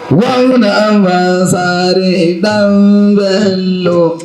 Gwamna Masari Dan Bello.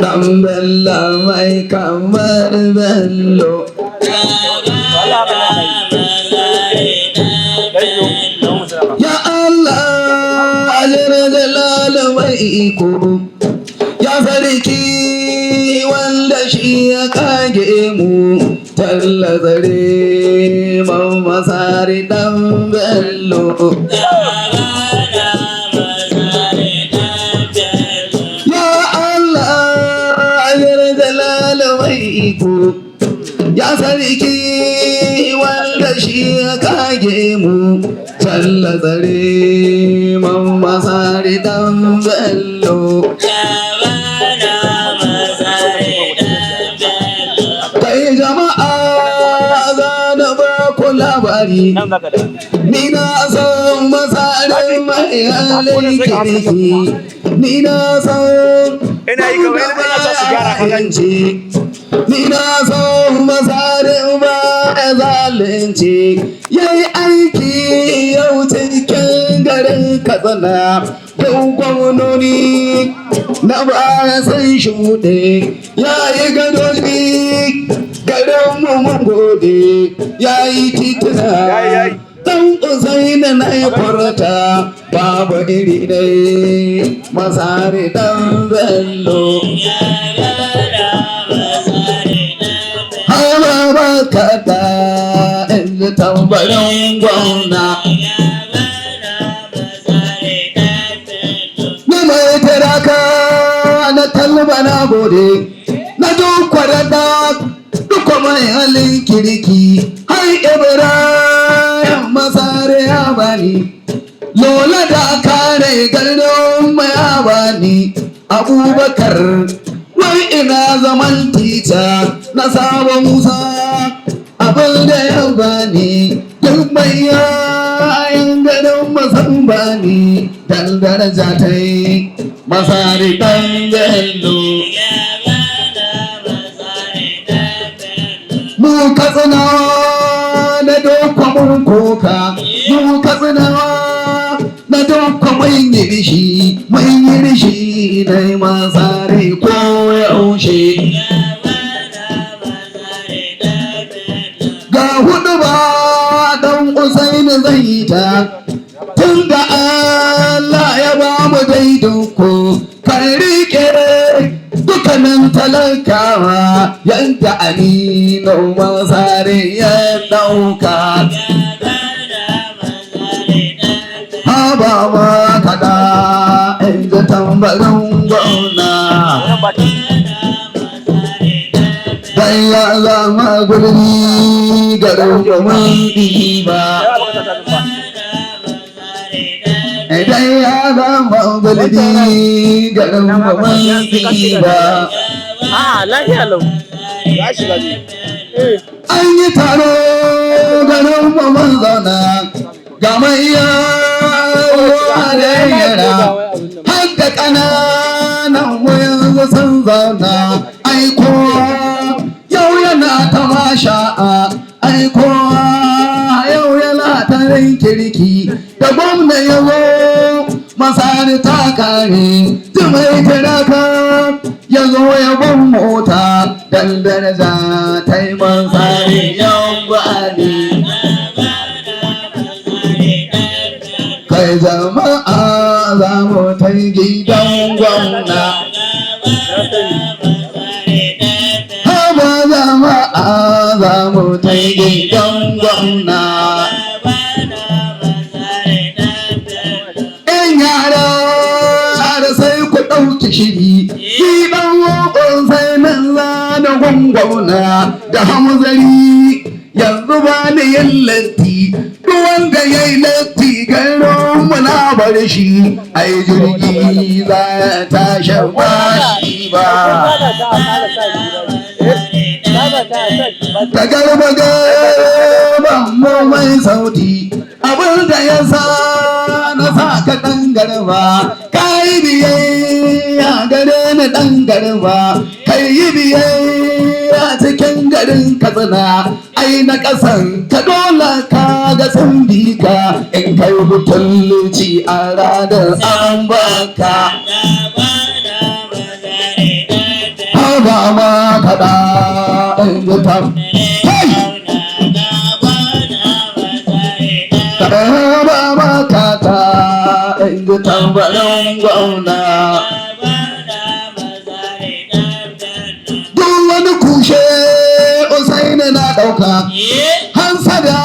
Dan Bello mai kamar Bello. Ya Allah ajira jalal mai iko. Ya sarki wanda shi ya kage mu. Talla zare man Masari Dan Bello. Ya sarki wanda shi ya kage mu talla zare man Masari Dan Bello. Kai jama'a za na ba ku labari, ni na san Masari mai halin kirki, ni na san ni na san Masari ba zalunci, yayi aiki yau cikin garin Katsina. Yau gwamnoni na baya sun shuɗe, yayi gadoni garin mu mun gode, yayi tituna Dan Usaini na yi furta babu iri dai Masari Dan Bello. Hawa baka da inda tambarin gwamna. Ni mai taraka na talba na gode, na dukwara da duka mai halin kirki, har Ibrahim Masari ya bani, Lola da kare gardon mai ya bani, Abubakar wai ina zaman tica na Sabo Musa, abin da ya bani duk mai yayan gadon masan bani, dan daraja ta yi Masari Dan Bello. Mu Katsinawa na dokwa mun koka, mu Katsinawa na dokwa mun yi rishi na Masari ko yaushe. Ga hudu ba Dan Usaini zai ta, tun da Allah ya ba mu daidoko, kan rike dukkanin talakawa yadda Aminu Masari ya dauka. Haba ma kada inda tambarin gwamna, dan ya zama gulbi garin gwamnan ɗiba. Idan ya zama gulbi garin gwamnan ɗiba. An yi taro garin gwamnan zauna, ga mai yawa da yara, har da ƙananan wayan sun zauna. Aiko yau yana ta masha'a, aiko yau yana ta yin kirki, da gwamna ya zo Masari ta kare, jimai taraka ya zo ya ban mota, dan daraja ta yi Masari yan gwani. Kai jama'a za mu ta gidan gwamna, haba jama'a za mu ta gidan gwamna. Ɗauki shiri, shi ɗan waƙon sai nan zana gwangwauna da hamzari, yanzu ba ni yin latti, duk wanda ya yi latti garin muna bar shi, ai jirgi za ya tashi ba shi ba. Ta garba mu mai sauti, abin da ya sa na sa ka ɗan garba, ka yi biyayya gare Usaini ɗan garba kai yi biyayya cikin garin Katsina ai na ƙasan ka dole ka ga sun bi ka in kai butulci a ranar an baka haba ma kaɗa in ji tam haba ma kaɗa in ji tambarin gwauna kushe Usaini na ɗauka hansada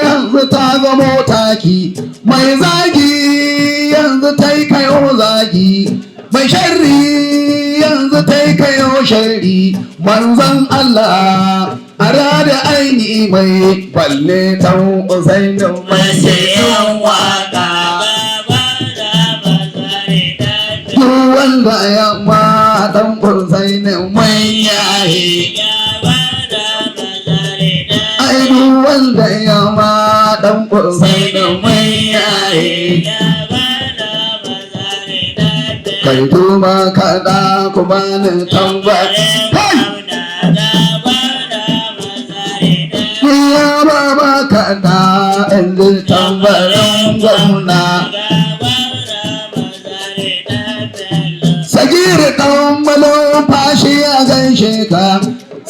yanzu ta zamo taki mai zagi yanzu ta yi kayo zagi mai sharri yanzu ta yi kayo sharri manzon Allah a rada aini mai balle ta Usaini mai sayan waka wanda ya ma dan Usaini mai yayi ai wanda ya ma dan Usaini mai yayi kai duba kada ku bani tambari ya baba kada in tambarin gwamna Sagir ɗan malumfashi a gaishe ka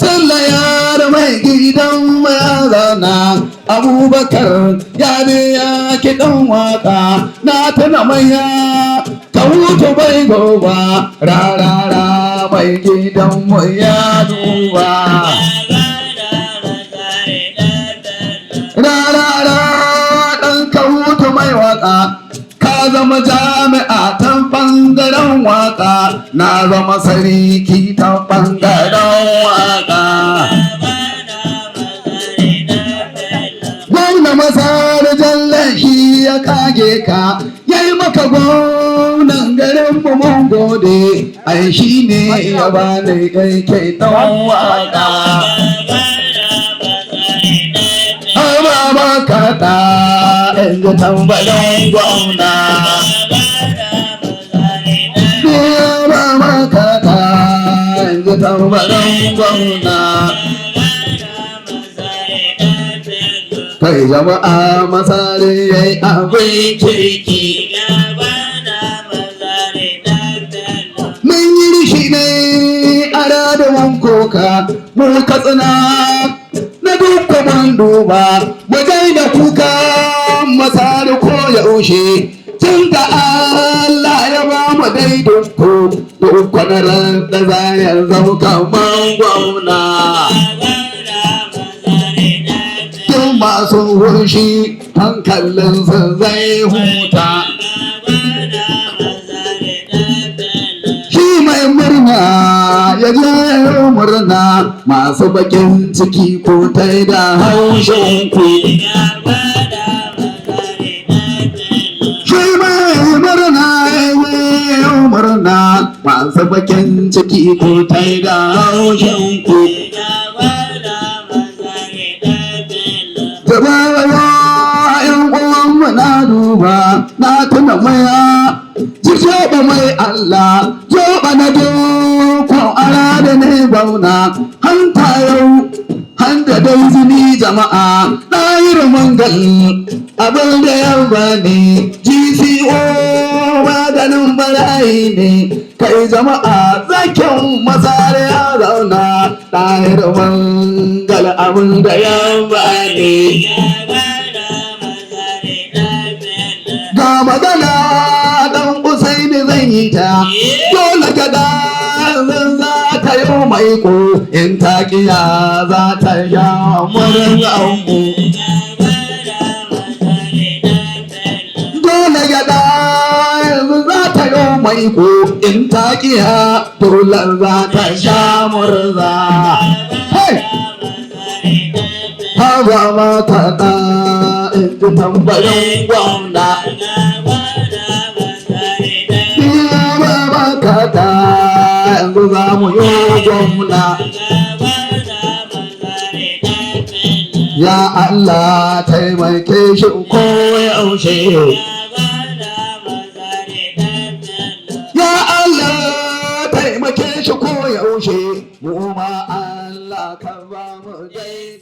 sallayar mai gidan mayazana Abubakar ya biya kiɗan waka na tuna maya ka hutu bai goba rarara mai gidan mu ya duba rarara ɗan ka hutu mai waka ka zama jami'a ta ɓangaren waka na zama sarki ta ɓangaren waka gwamna masar jallashi ya kage ka yayi maka gwamnan garin mu mun gode ai shi ne ya bani kai kai ɗan waka ba kaɗa in ji tambarin gwamna ba ma kaɗa in ji tambarin gwamna kai jama'a masari ya yi abin kirki mun yi rishi ne a radawan koka mun katsina na duk man duba wajen da kuka masari ko yaushe tun da Allah ya ba mu daidaito duk kwanarar da za ya zama kaman gwamna tun masu hushi hankalinsa zai huta shi mai murna ya je murna masu bakin ciki ko ta da haushin ku shi mai murna ya je murna masu bakin ciki ko ta da haushin ku na duba na tuna maya ji joba mai Allah joba na dukkan ara da ne bauna hanta yau hanta dai zini jama'a ɗayir mangal abin da ya bani GCO maganin barayi ne kai jama'a zakin masare ya zauna ɗayir mangal abin da ya bani ga magana dan Usaini zan yi ta dole ka da zan za ta yi maiko in ta kiya za ta sha murnan mu dole ka da za ta yi maiko in ta kiya dole za ta sha murna haba mata da in ji tambayin gwamna kada yanzu za mu yi gwamna ya Allah taimake shi ko yaushe ya Allah shi ko yaushe mu ma Allah ka ba mu dai